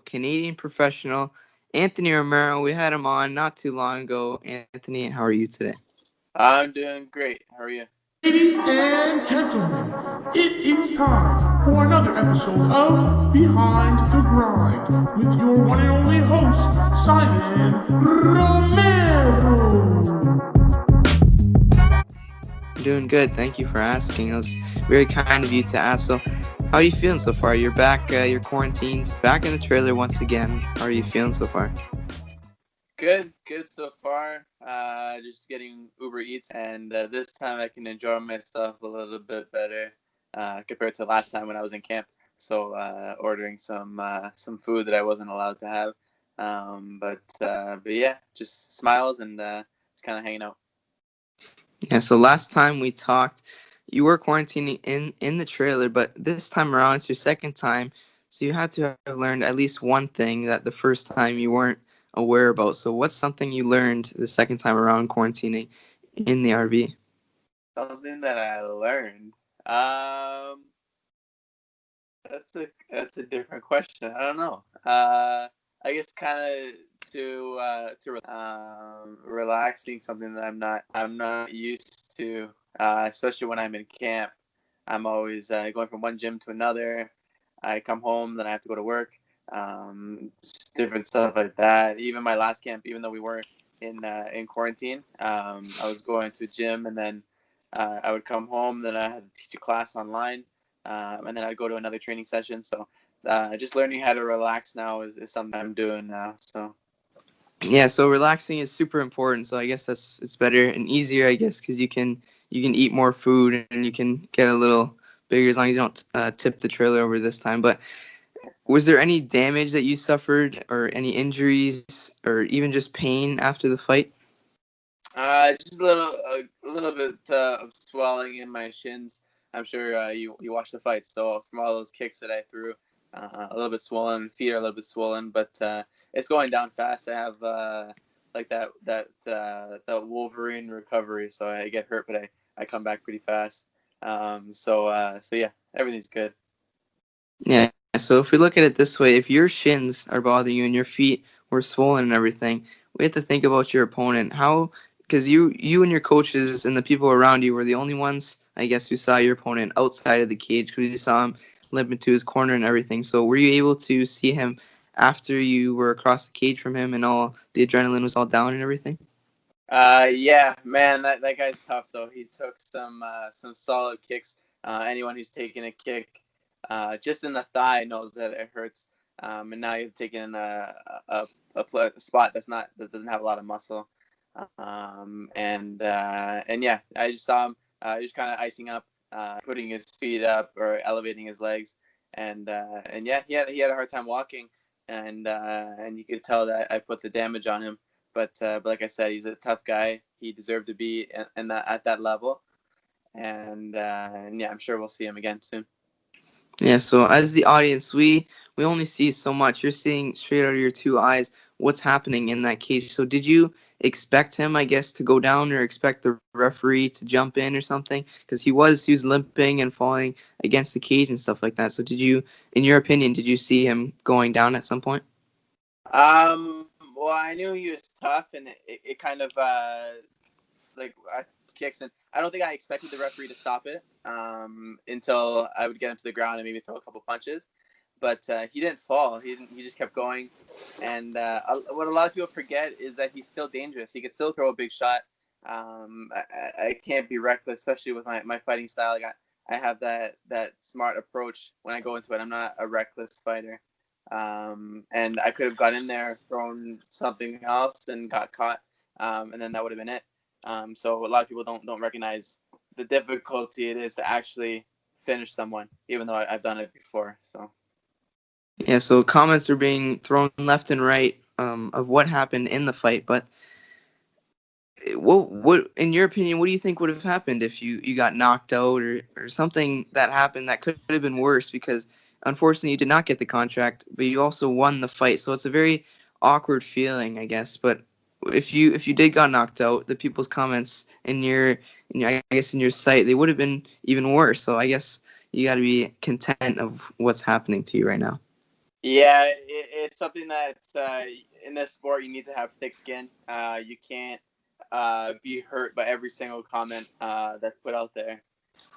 Canadian professional Anthony Romero. We had him on not too long ago. Anthony, how are you today? I'm doing great. How are you? Ladies and gentlemen, it is time for another episode of Behind the Grind with your one and only host, Simon Romero. I'm doing good. Thank you for asking. It was very kind of you to ask. So, how are you feeling so far? You're back. You're quarantined, back in the trailer once again. How are you feeling so far? Good so far. Just getting Uber Eats, and this time I can enjoy myself a little bit better compared to last time when I was in camp. So ordering some food that I wasn't allowed to have. But yeah, just smiles and just kind of hanging out. Yeah. So last time we talked, you were quarantining in the trailer, but this time around it's your second time. So you had to have learned at least one thing that the first time you weren't aware about. So what's something you learned the second time around quarantining in the RV? Something that I learned. Um, that's a different question. I don't know. I guess kind of to relaxing, something that I'm not used to, especially when I'm in camp. I'm always going from one gym to another. I come home, then I have to go to work. Just different stuff like that. Even my last camp, even though we weren't in quarantine, I was going to a gym, and then I would come home. Then I had to teach a class online, and then I'd go to another training session. So just learning how to relax now is something I'm doing now. So Yeah, so relaxing is super important. So I guess it's better and easier, I guess, because you can eat more food and you can get a little bigger as long as you don't tip the trailer over this time. But was there any damage that you suffered, or any injuries, or even just pain after the fight? just a little bit of swelling in my shins. I'm sure you watched the fight, so from all those kicks that I threw, a little bit swollen. Feet are a little bit swollen, but it's going down fast. I have like that Wolverine recovery, so I get hurt, but I come back pretty fast. So yeah, everything's good. Yeah. So if we look at it this way, if your shins are bothering you and your feet were swollen and everything, we have to think about your opponent. How, because you and your coaches and the people around you were the only ones, I guess, who saw your opponent outside of the cage, because you saw him limp into his corner and everything. So were you able to see him after you were across the cage from him and all the adrenaline was all down and everything? Yeah, man, that guy's tough though. He took some solid kicks. Anyone who's taken a kick just in the thigh knows that it hurts. And now you've taken a spot that doesn't have a lot of muscle. And yeah, I just saw him just kind of icing up, putting his feet up or elevating his legs, and yeah, he had a hard time walking, and you could tell that I put the damage on him. But like I said, he's a tough guy. He deserved to be in that at that level, and yeah, I'm sure we'll see him again soon. Yeah, so as the audience, we only see so much. You're seeing straight out of your two eyes what's happening in that cage. So did you expect him, I guess, to go down, or expect the referee to jump in or something? Because he was limping and falling against the cage and stuff like that. So did you, in your opinion, did you see him going down at some point? Well, I knew he was tough, and it kind of like kicks, and I don't think I expected the referee to stop it until I would get him to the ground and maybe throw a couple punches. But he didn't fall. He didn't. He just kept going. And what a lot of people forget is that he's still dangerous. He could still throw a big shot. I can't be reckless, especially with my fighting style. Like I have that smart approach when I go into it. I'm not a reckless fighter. And I could have got in there, thrown something else, and got caught, and then that would have been it. So a lot of people don't recognize the difficulty it is to actually finish someone, even though I've done it before. So Yeah, so comments are being thrown left and right of what happened in the fight, but what in your opinion, what do you think would have happened if you got knocked out, or something that happened that could have been worse? Because unfortunately you did not get the contract, but you also won the fight, so it's a very awkward feeling, I guess. But if you did got knocked out, the people's comments in your I guess in your site, they would have been even worse. So I guess you got to be content of what's happening to you right now. Yeah, it's something that in this sport you need to have thick skin. You can't be hurt by every single comment that's put out there.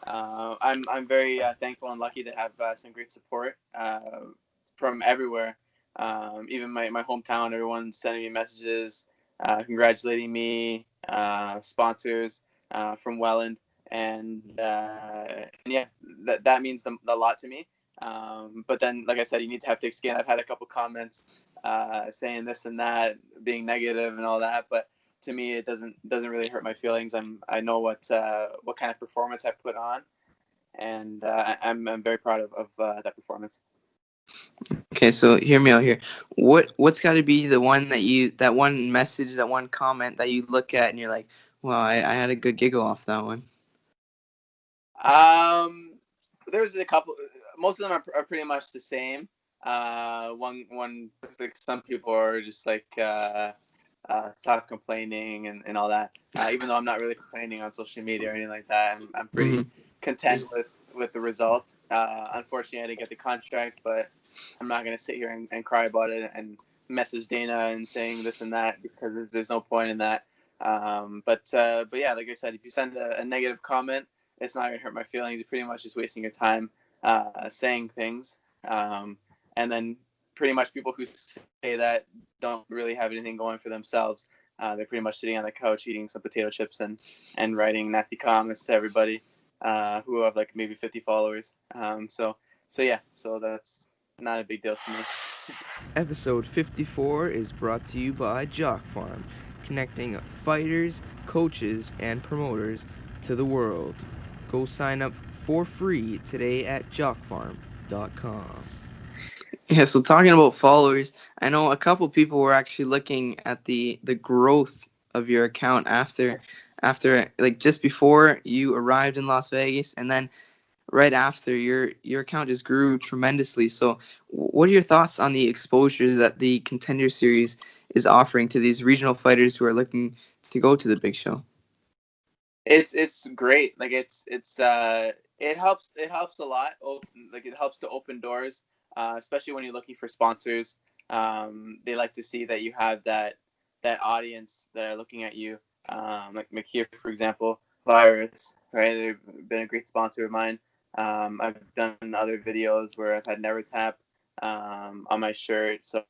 I'm very thankful and lucky to have some great support from everywhere. Even my hometown, everyone's sending me messages, congratulating me, sponsors from Welland, and yeah, that means a lot to me. But then, like I said, you need to have thick skin. I've had a couple comments saying this and that, being negative and all that, but to me, it doesn't really hurt my feelings. I know what kind of performance I put on, and I'm very proud of that performance. Okay, so hear me out here. What's got to be the one that one message, that one comment that you look at and you're like, wow, I had a good giggle off that one. There's a couple. Most of them are pretty much the same. One like some people are just like stop complaining and all that. Even though I'm not really complaining on social media or anything like that, I'm pretty Mm-hmm. content with the results. Unfortunately, I didn't get the contract, but I'm not gonna sit here and cry about it and message Dana and saying this and that because there's no point in that. But yeah, like I said, if you send a negative comment, it's not gonna hurt my feelings. You're pretty much just wasting your time saying things. And then pretty much people who say that don't really have anything going for themselves. They're pretty much sitting on the couch eating some potato chips and writing nasty comments to everybody who have like maybe 50 followers. So yeah, so that's not a big deal to me. Episode 54 is brought to you by Jock Farm, connecting fighters, coaches, and promoters to the world. Go sign up for free today at jockfarm.com. Yeah, so talking about followers, I know a couple people were actually looking at the growth of your account after like just before you arrived in Las Vegas, and then right after your account just grew tremendously. So what are your thoughts on the exposure that the Contender Series is offering to these regional fighters who are looking to go to the big show? It's great. Like it helps a lot. Like it helps to open doors, especially when you're looking for sponsors. They like to see that you have that audience that are looking at you. Like McKeer, for example, Virus, right? They've been a great sponsor of mine. I've done other videos where I've had Never Tap on my shirt. So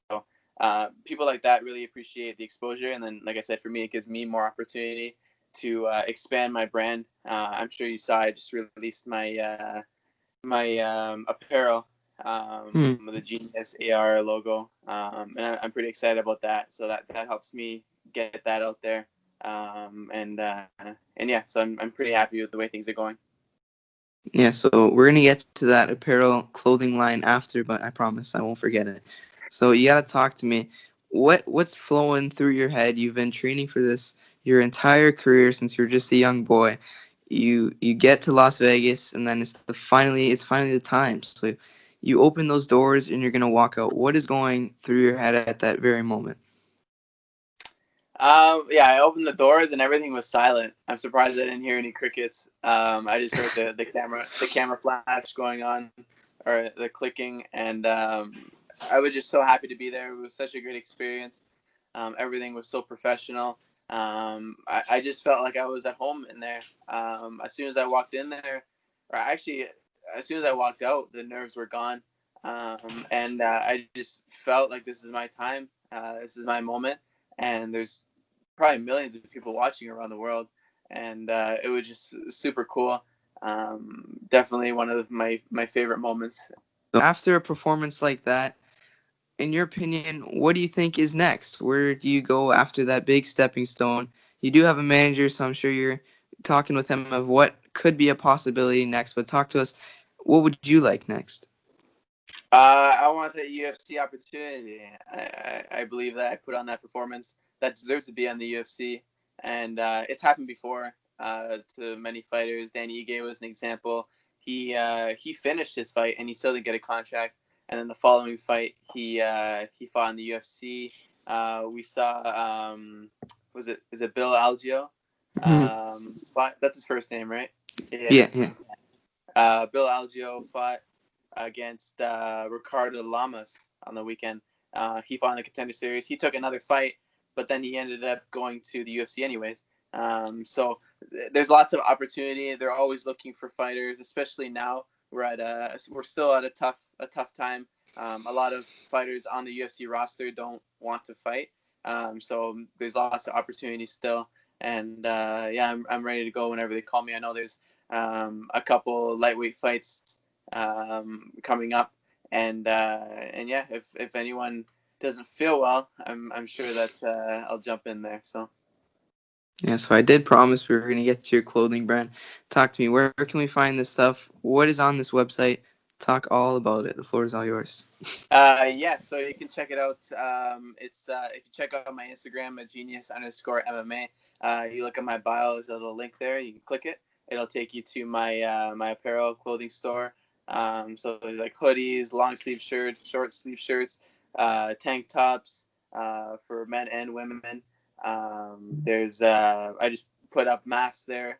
people like that really appreciate the exposure. And then, like I said, for me, it gives me more opportunity to expand my brand. I'm sure you saw I just released my apparel Hmm. with the Genius AR logo, and I'm pretty excited about that. So that helps me get that out there, and yeah, so I'm pretty happy with the way things are going. Yeah, so we're gonna get to that apparel clothing line after, but I promise I won't forget it. So you gotta talk to me. What's flowing through your head? You've been training for this your entire career since you were just a young boy. You get to Las Vegas, and then it's finally the time. So you open those doors and you're gonna walk out. What is going through your head at that very moment? Yeah, I opened the doors and everything was silent. I'm surprised I didn't hear any crickets. I just heard the camera flash going on, or the clicking, and I was just so happy to be there. It was such a great experience. Everything was so professional. I just felt like I was at home in there. As soon as I walked in there, or actually, as soon as I walked out, the nerves were gone. And I just felt like this is my time. This is my moment. And there's probably millions of people watching around the world. And it was just super cool. Definitely one of my favorite moments. So after a performance like that, in your opinion, what do you think is next? Where do you go after that big stepping stone? You do have a manager, so I'm sure you're talking with him of what could be a possibility next. But talk to us. What would you like next? I want the UFC opportunity. I believe that I put on that performance that deserves to be on the UFC, and it's happened before to many fighters. Danny Ige was an example. He finished his fight and he still didn't get a contract. And then the following fight, he fought in the UFC. We saw was it Bill Algeo? Mhm. That's his first name, right? Yeah. Yeah, yeah. Bill Algeo fought against Ricardo Lamas. on the weekend. He fought in the Contender Series. He took another fight, but then he ended up going to the UFC anyways. So there's lots of opportunity. They're always looking for fighters, especially now. We're still at a tough time. A lot of fighters on the UFC roster don't want to fight. So there's lots of opportunity still. And I'm ready to go whenever they call me. I know there's a couple lightweight fights coming up, and yeah, if anyone doesn't feel well, I'm sure that I'll jump in there. So. Yeah, so I did promise we were going to get to your clothing brand. Talk to me. Where can we find this stuff? What is on this website? Talk all about it. The floor is all yours. So you can check it out. It's if you check out my Instagram at genius_MMA, you look at my bio, there's a little link there. You can click it. It'll take you to my my apparel clothing store. So there's like hoodies, long sleeve shirts, short sleeve shirts, tank tops for men and women. There's I just put up masks there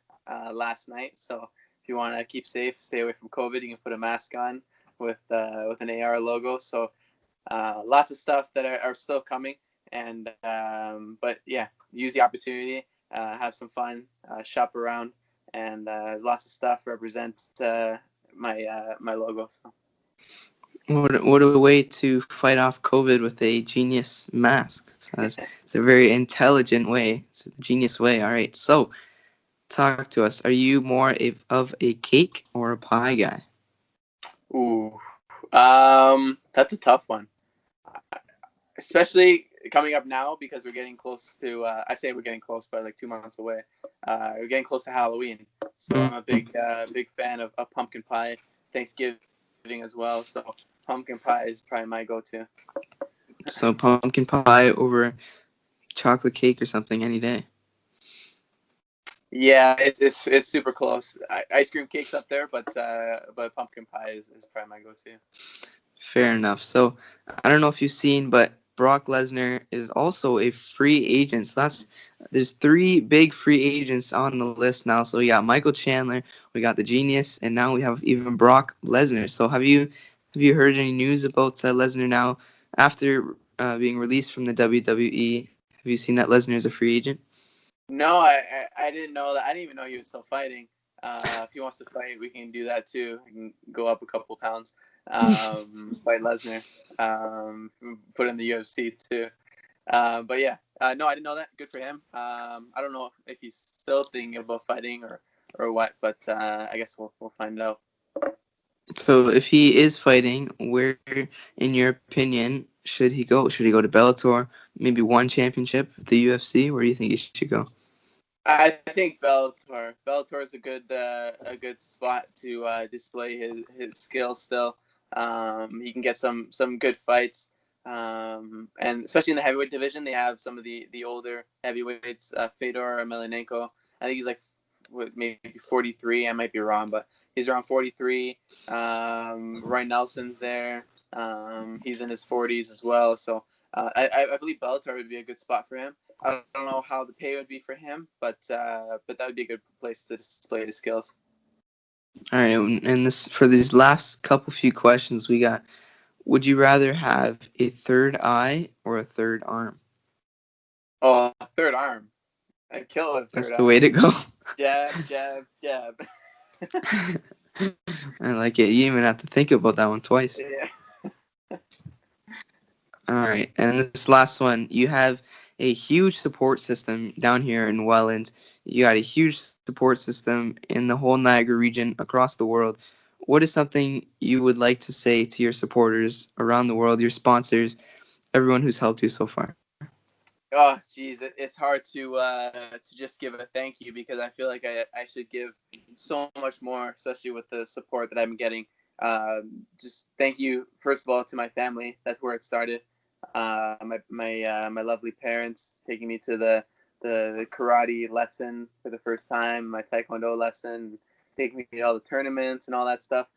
last night. So if you want to keep safe, stay away from COVID, you can put a mask on with an AR logo. So lots of stuff that are still coming. And but yeah, use the opportunity, have some fun, shop around, and there's lots of stuff represent my logo. So. What a way to fight off COVID with a genius mask. So it's a very intelligent way. It's a genius way. All right. So talk to us. Are you more of a cake or a pie guy? Ooh, that's a tough one, especially coming up now because we're getting close to. I say we're getting close, but like 2 months away. We're getting close to Halloween, so I'm a big fan of pumpkin pie. Thanksgiving as well, so pumpkin pie is probably my go-to. So pumpkin pie over chocolate cake or something any day. Yeah, it's super close. Ice cream cake's up there, but pumpkin pie is probably my go-to. Fair enough. So I don't know if you've seen, but Brock Lesnar is also a free agent. So there's 3 big free agents on the list now. So we got Michael Chandler, we got the Genius, and now we have even Brock Lesnar. So have you heard any news about Lesnar now after being released from the WWE? Have you seen that Lesnar is a free agent? No, I didn't know that. I didn't even know he was still fighting. If he wants to fight, we can do that too. I can go up a couple pounds, fight Lesnar, put in the UFC too. But yeah, no, I didn't know that. Good for him. I don't know if he's still thinking about fighting or what, but I guess we'll find out. So if he is fighting, where, in your opinion, should he go? Should he go to Bellator? Maybe one championship, the UFC? Where do you think he should go? I think Bellator. Bellator is a good spot to display his skills still. He can get some good fights, and especially in the heavyweight division, they have some of the older heavyweights, Fedor Emelianenko. I think he's like maybe 43. I might be wrong, but he's around 43. Roy Nelson's there. He's in his 40s as well. So I believe Bellator would be a good spot for him. I don't know how the pay would be for him, but that would be a good place to display his skills. All right, and this for these last few questions we got. Would you rather have a third eye or a third arm? Oh, a third arm. I'd kill a third That's arm. the way to go. Jab, jab, jab. I like it. You even have to think about that one twice. Yeah. All right, and this last one, you have a huge support system down here in Welland. You got a huge support system in the whole Niagara region across the world. What is something you would like to say to your supporters around the world, your sponsors, everyone who's helped you so far? Oh, geez, it's hard to just give a thank you because I feel like I should give so much more, especially with the support that I've been getting. Just thank you, first of all, to my family. That's where it started. My lovely parents taking me to the karate lesson for the first time, my taekwondo lesson, taking me to all the tournaments and all that stuff.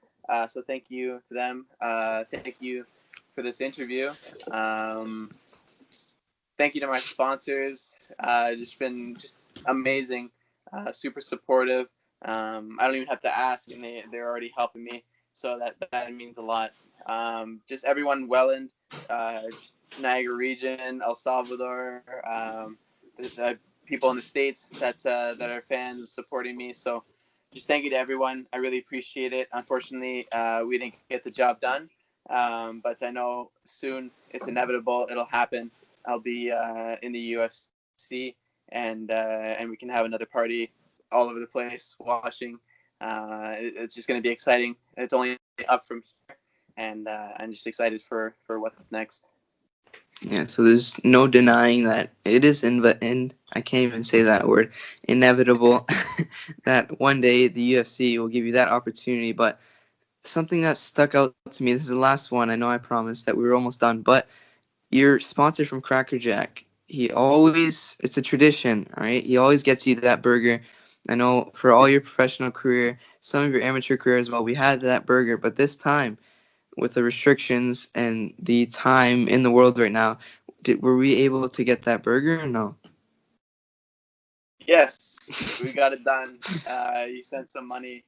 So thank you to them. Thank you for this interview. Thank you to my sponsors. Just been amazing, super supportive. I don't even have to ask, and they're already helping me. So that means a lot. Just everyone in Welland, Niagara region, El Salvador, the people in the States that are fans supporting me. So just thank you to everyone. I really appreciate it. Unfortunately, we didn't get the job done, but I know soon it's inevitable. It'll happen. I'll be in the UFC, and we can have another party all over the place watching. It's just going to be exciting. It's only up from here, and I'm just excited for what's next. Yeah, so there's no denying that it is I can't even say that word, inevitable that one day the UFC will give you that opportunity. But something that stuck out to me, this is the last one. I know I promised that we were almost done, but your sponsor from Cracker Jack, it's a tradition, all right? He always gets you that burger. I know for all your professional career, some of your amateur career as well, we had that burger, but this time, with the restrictions and the time in the world right now, were we able to get that burger or no? Yes, we got it done. You sent some money,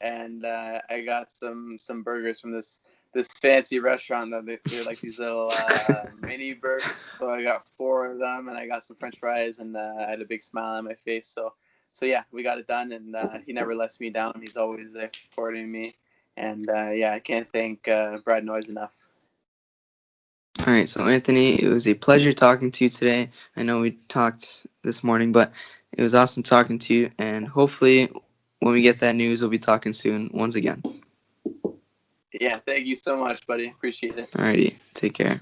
and I got some burgers from this fancy restaurant that they're like these little mini burgers. So I got 4 of them, and I got some French fries, and I had a big smile on my face. So yeah, we got it done, and he never lets me down. He's always there supporting me, and yeah, I can't thank Brad Noyes enough. All right, so Anthony, it was a pleasure talking to you today. I know we talked this morning, but it was awesome talking to you, and hopefully when we get that news, we'll be talking soon once again. Yeah, thank you so much, buddy. Appreciate it. All righty, take care.